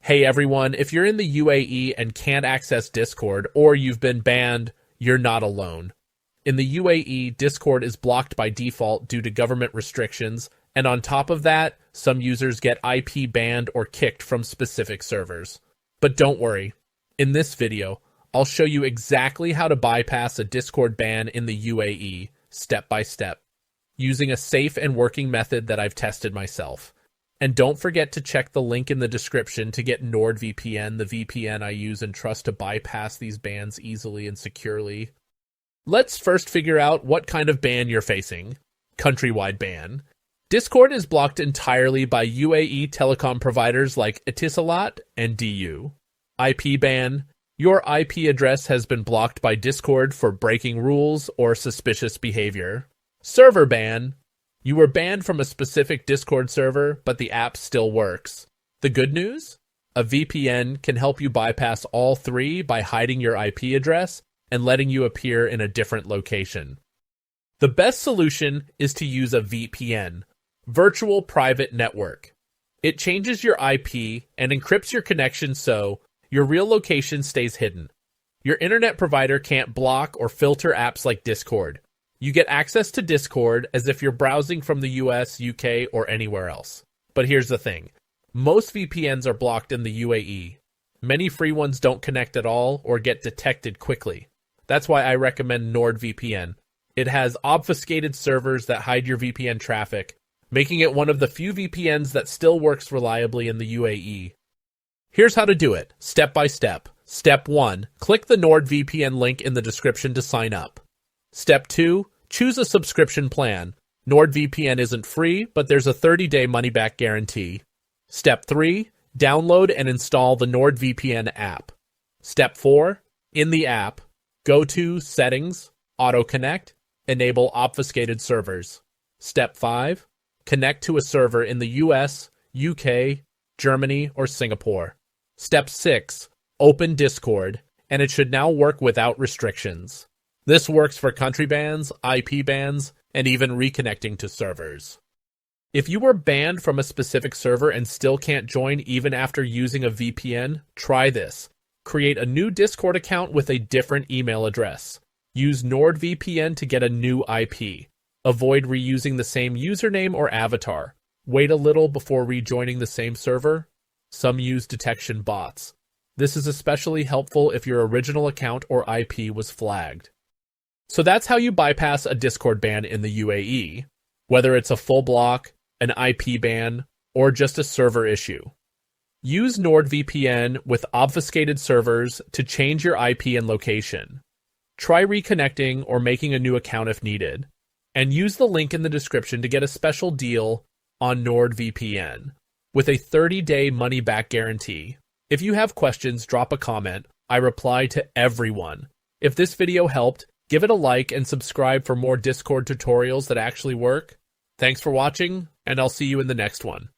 Hey everyone, if you're in the UAE and can't access Discord or you've been banned, you're not alone. In the UAE, Discord is blocked by default due to government restrictions, and on top of that, some users get IP banned or kicked from specific servers. But don't worry, in this video, I'll show you exactly how to bypass a Discord ban in the UAE, step by step, using a safe and working method that I've tested myself. And don't forget to check the link in the description to get NordVPN, the VPN I use and trust to bypass these bans easily and securely. Let's first figure out what kind of ban you're facing. Countrywide ban. Discord is blocked entirely by UAE telecom providers like Etisalat and DU. IP ban. Your IP address has been blocked by Discord for breaking rules or suspicious behavior. Server ban. You were banned from a specific Discord server, but the app still works. The good news? A VPN can help you bypass all three by hiding your IP address and letting you appear in a different location. The best solution is to use a VPN, Virtual Private Network. It changes your IP and encrypts your connection so your real location stays hidden. Your internet provider can't block or filter apps like Discord. You get access to Discord as if you're browsing from the US, UK, or anywhere else. But here's the thing. Most VPNs are blocked in the UAE. Many free ones don't connect at all or get detected quickly. That's why I recommend NordVPN. It has obfuscated servers that hide your VPN traffic, making it one of the few VPNs that still works reliably in the UAE. Here's how to do it, step by step. Step 1. Click the NordVPN link in the description to sign up. Step 2. Choose a subscription plan. NordVPN isn't free, but there's a 30-day money-back guarantee. Step 3. Download and install the NordVPN app. Step 4. In the app, go to Settings, Auto Connect, enable obfuscated servers. Step 5. Connect to a server in the US, UK, Germany, or Singapore. Step 6. Open Discord, and it should now work without restrictions. This works for country bans, IP bans, and even reconnecting to servers. If you were banned from a specific server and still can't join even after using a VPN, try this. Create a new Discord account with a different email address. Use NordVPN to get a new IP. Avoid reusing the same username or avatar. Wait a little before rejoining the same server. Some use detection bots. This is especially helpful if your original account or IP was flagged. So that's how you bypass a Discord ban in the UAE, whether it's a full block, an IP ban, or just a server issue. Use NordVPN with obfuscated servers to change your IP and location. Try reconnecting or making a new account if needed. And use the link in the description to get a special deal on NordVPN with a 30-day money-back guarantee. If you have questions, drop a comment. I reply to everyone. If this video helped, give it a like and subscribe for more Discord tutorials that actually work. Thanks for watching, and I'll see you in the next one.